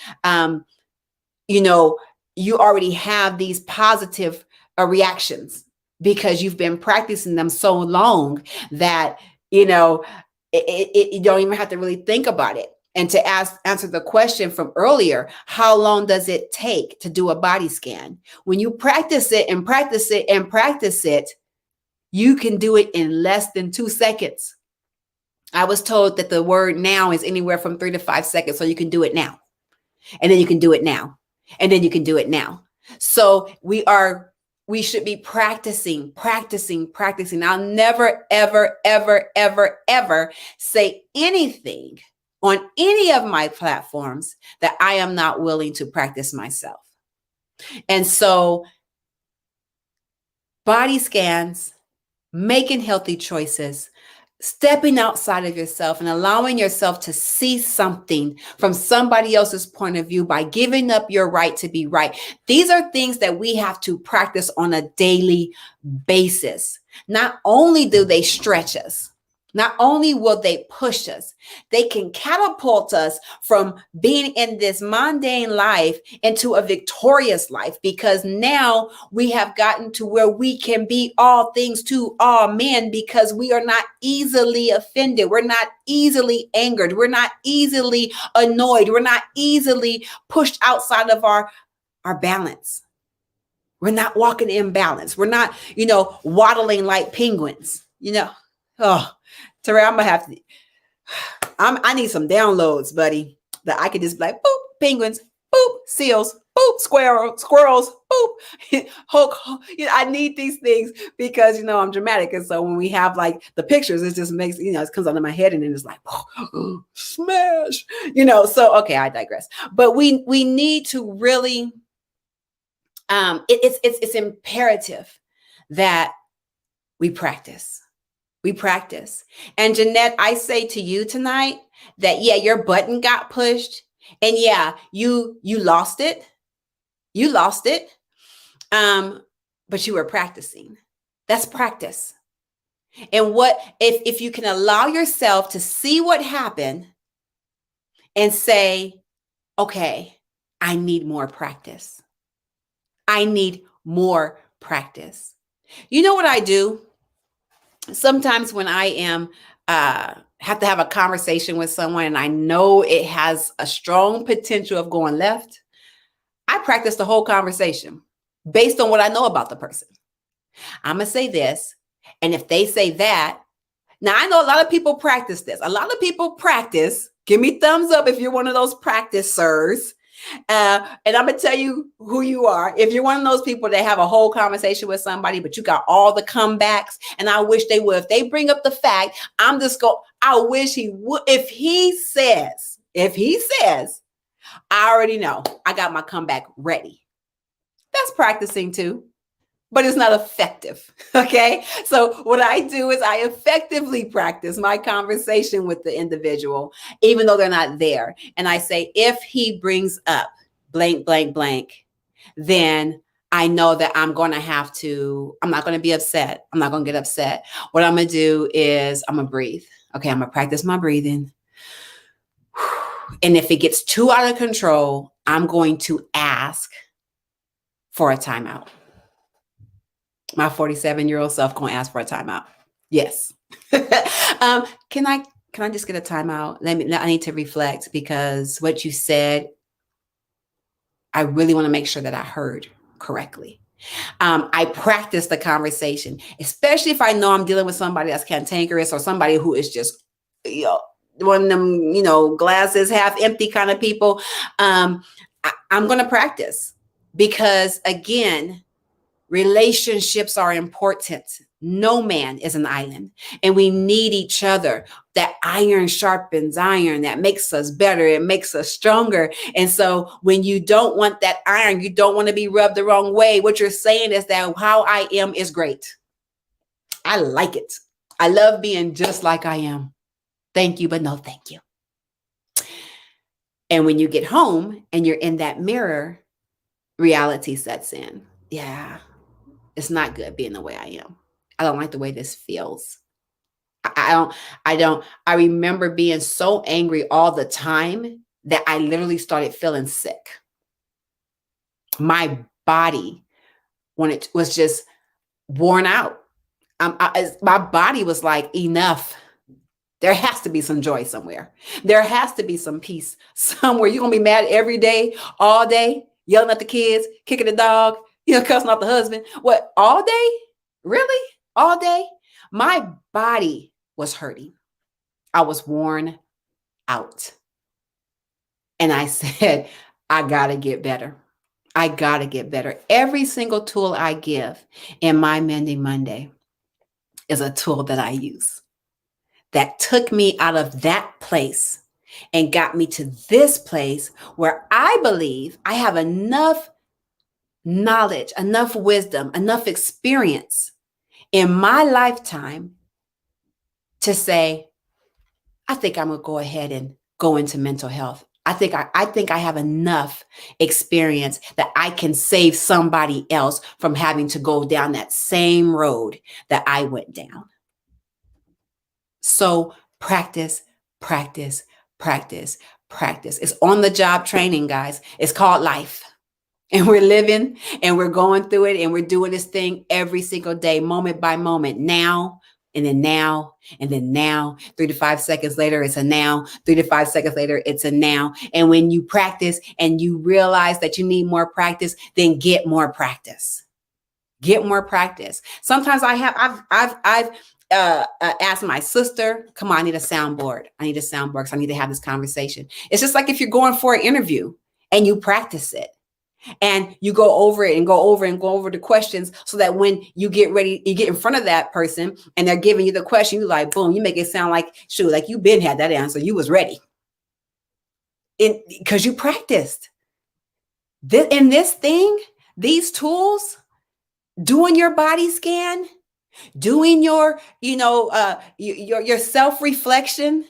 Speaker 1: you know, you already have these positive reactions because you've been practicing them so long that, you know, you don't even have to really think about it. And to answer the question from earlier, how long does it take to do a body scan? When you practice it and practice it and practice it, you can do it in less than 2 seconds. I was told that the word now is anywhere from 3 to 5 seconds. So you can do it now. And then you can do it now. And then you can do it now. So we should be practicing. I'll never, ever, ever, ever, ever say anything on any of my platforms that I am not willing to practice myself. And so body scans, making healthy choices, stepping outside of yourself and allowing yourself to see something from somebody else's point of view by giving up your right to be right. These are things that we have to practice on a daily basis. Not only do they stretch us, not only will they push us, they can catapult us from being in this mundane life into a victorious life, because now we have gotten to where we can be all things to all men because we are not easily offended. We're not easily angered. We're not easily annoyed. We're not easily pushed outside of our balance. We're not walking in balance. We're not, waddling like penguins, Oh, Terry, I'm gonna have to. I need some downloads, buddy. That I could just be like, boop, penguins, boop, seals, boop, squirrels, boop, Hulk. I need these things because I'm dramatic, and so when we have like the pictures, it just makes it comes out of my head, and then it's like, smash. So okay, I digress. But we need to really. It's imperative that we practice. We practice. And Jeanette, I say to you tonight that, yeah, your button got pushed and yeah, you lost it. You lost it. But you were practicing. That's practice. And if you can allow yourself to see what happened and say, okay, I need more practice. I need more practice. You know what I do? Sometimes when I am have to have a conversation with someone and I know it has a strong potential of going left, I practice the whole conversation based on what I know about the person. I'm going to say this, and if they say that, now I know a lot of people practice this. A lot of people practice. Give me thumbs up if you're one of those practicers. And I'm going to tell you who you are. If you're one of those people that have a whole conversation with somebody, but you got all the comebacks, and I wish they would. If they bring up the fact, I wish he would. If he says, I already know I got my comeback ready. That's practicing too, but it's not effective. Okay. So what I do is I effectively practice my conversation with the individual, even though they're not there. And I say, if he brings up blank, blank, blank, then I know that I'm not going to be upset. I'm not going to get upset. What I'm going to do is I'm going to breathe. Okay. I'm going to practice my breathing. And if it gets too out of control, I'm going to ask for a timeout. My 47-year-old self going to ask for a timeout. Yes. Can I just get a timeout? I need to reflect, because what you said, I really want to make sure that I heard correctly. I practice the conversation, especially if I know I'm dealing with somebody that's cantankerous or somebody who is just you know, one of them, glasses half empty kind of people. I'm going to practice because, again, relationships are important. No man is an island, and we need each other. That iron sharpens iron. That makes us better. It makes us stronger. And so when you don't want that iron, you don't want to be rubbed the wrong way. What you're saying is that how I am is great. I like it. I love being just like I am. Thank you, but no thank you. And when you get home and you're in that mirror, reality sets in. Yeah, it's not good being the way I am. I don't like the way this feels. I remember being so angry all the time that I literally started feeling sick. My body, when it was just worn out, my body was like, enough. There has to be some joy somewhere. There has to be some peace somewhere. You're going to be mad every day, all day, yelling at the kids, kicking the dog, cussing out the husband. What, all day? Really? All day? My body was hurting. I was worn out. And I said, I got to get better. I got to get better. Every single tool I give in my Mending Monday is a tool that I use that took me out of that place and got me to this place where I believe I have enough knowledge, enough wisdom, enough experience in my lifetime to say, I think I'm going to go ahead and go into mental health. I think I have enough experience that I can save somebody else from having to go down that same road that I went down. So practice, practice, practice, practice. It's on the job training, guys. It's called life. And we're living and we're going through it and we're doing this thing every single day, moment by moment. Now, and then now, and then now. 3 to 5 seconds later, it's a now. 3 to 5 seconds later, it's a now. And when you practice and you realize that you need more practice, then get more practice. Get more practice. Sometimes I've asked my sister, come on, I need a soundboard. I need a soundboard because I need to have this conversation. It's just like if you're going for an interview and you practice it and you go over it and go over the questions so that when you get ready, you get in front of that person and they're giving you the question, you like, boom, you make it sound like, shoot, like you been had that answer. You was ready. Because you practiced. In this thing, these tools, doing your body scan, doing your self-reflection,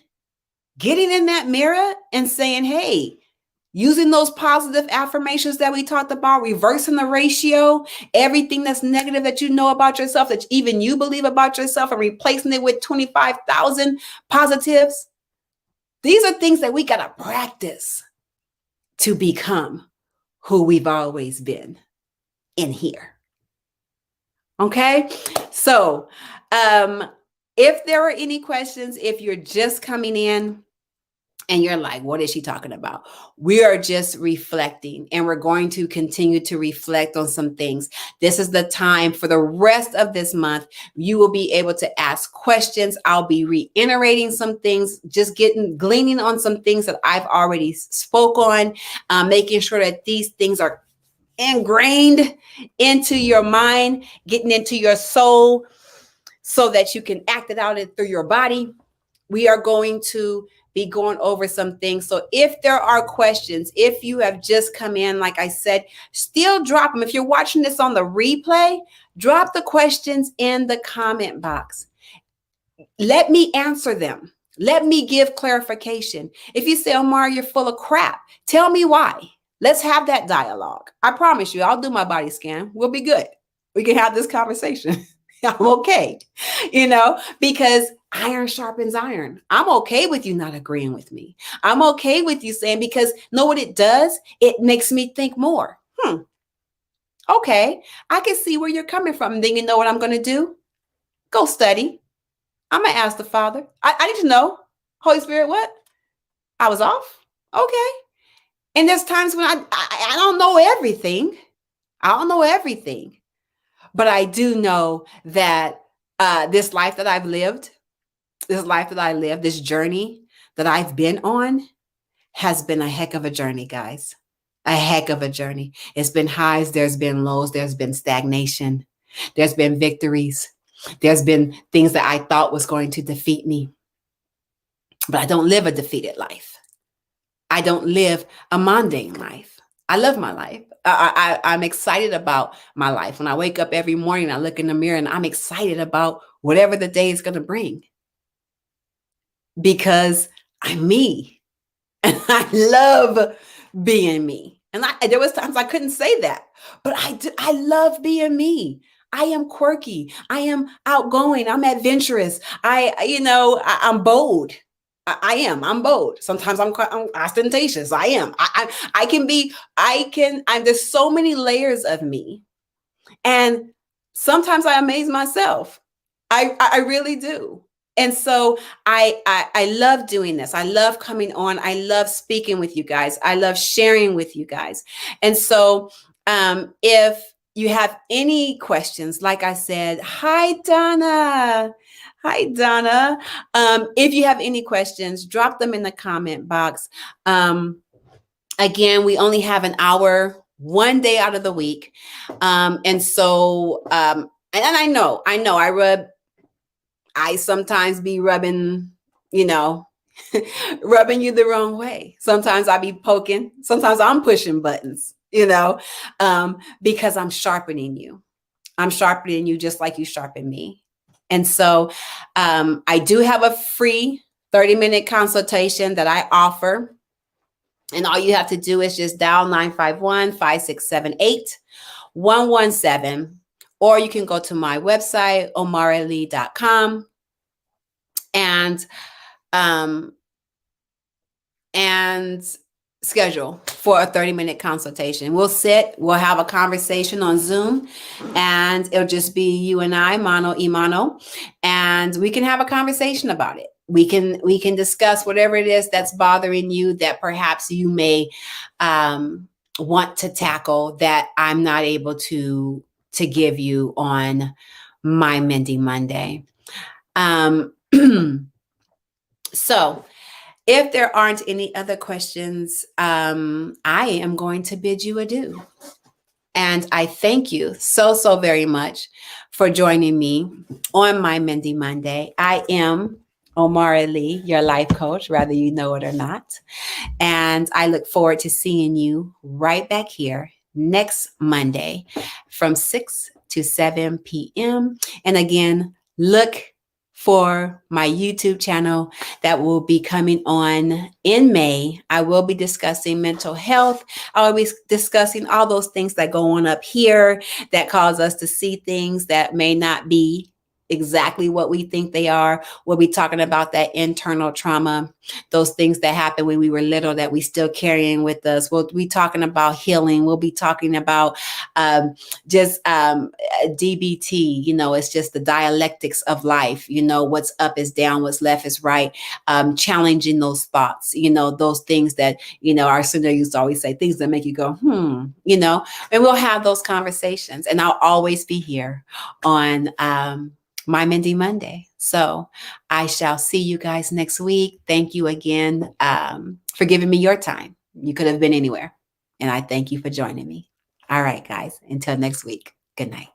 Speaker 1: getting in that mirror and saying, hey, using those positive affirmations that we talked about, reversing the ratio, everything that's negative that you know about yourself, that even you believe about yourself, and replacing it with 25,000 positives. These are things that we got to practice to become who we've always been in here. Okay, so if there are any questions, if you're just coming in and you're like, what is she talking about? We are just reflecting and we're going to continue to reflect on some things. This is the time for the rest of this month. You will be able to ask questions. I'll be reiterating some things, just gleaning on some things that I've already spoke on, making sure that these things are ingrained into your mind, getting into your soul so that you can act it out through your body. We are going to be going over some things. So if there are questions, if you have just come in, like I said, still drop them. If you're watching this on the replay, drop the questions in the comment box. Let me answer them. Let me give clarification. If you say, Omar, you're full of crap, tell me why. Let's have that dialogue. I promise you, I'll do my body scan. We'll be good. We can have this conversation. I'm okay, because iron sharpens iron. I'm okay with you not agreeing with me. I'm okay with you saying, because know what it does? It makes me think more. Okay, I can see where you're coming from. Then you know what I'm going to do? Go study. I'm going to ask the Father. I need to know. Holy Spirit, what? I was off? Okay. And there's times when I don't know everything. I don't know everything. But I do know that this life that I've lived, this life that I live, this journey that I've been on has been a heck of a journey, guys. A heck of a journey. It's been highs, there's been lows, there's been stagnation, there's been victories, there's been things that I thought was going to defeat me. But I don't live a defeated life. I don't live a mundane life. I love my life. I'm excited about my life. When I wake up every morning, I look in the mirror and I'm excited about whatever the day is going to bring because I'm me. And I love being me. And there was times I couldn't say that, but I love being me. I am quirky. I am outgoing. I'm adventurous. I'm bold. I'm bold. Sometimes I'm ostentatious. I am. I can be, there's so many layers of me. And sometimes I amaze myself. I really do. And so I love doing this. I love coming on. I love speaking with you guys. I love sharing with you guys. And so if you have any questions, like I said, hi, Donna. Hi, Donna. If you have any questions, drop them in the comment box. Again, we only have an hour, one day out of the week. And so, and I know I sometimes be rubbing, rubbing you the wrong way. Sometimes I be poking. Sometimes I'm pushing buttons, because I'm sharpening you. I'm sharpening you just like you sharpen me. And so I do have a free 30-minute consultation that I offer. And all you have to do is just dial 951-5678-117. Or you can go to my website, omarali.com, and schedule for a 30-minute consultation. We'll have a conversation on Zoom, and it'll just be you and I, mano y mano, and we can have a conversation about it. We can discuss whatever it is that's bothering you that perhaps you may want to tackle that I'm not able to give you on my Mending Monday. So if there aren't any other questions, I am going to bid you adieu. And I thank you so very much for joining me on my Mending Monday. I am Omara Lee, your life coach, whether you know it or not. And I look forward to seeing you right back here next Monday from 6 to 7 p.m. And again, look for my YouTube channel that will be coming on in May. I will be discussing mental health. I will be discussing all those things that go on up here that cause us to see things that may not be exactly what we think they are. We'll be talking about that internal trauma, those things that happened when we were little that we still carrying with us. We'll be talking about healing. We'll be talking about DBT. It's just the dialectics of life. What's up is down, what's left is right. Challenging those thoughts, those things that, our senior used to always say, things that make you go, and we'll have those conversations. And I'll always be here on my Mending Monday. So I shall see you guys next week. Thank you again for giving me your time. You could have been anywhere. And I thank you for joining me. All right, guys, until next week. Good night.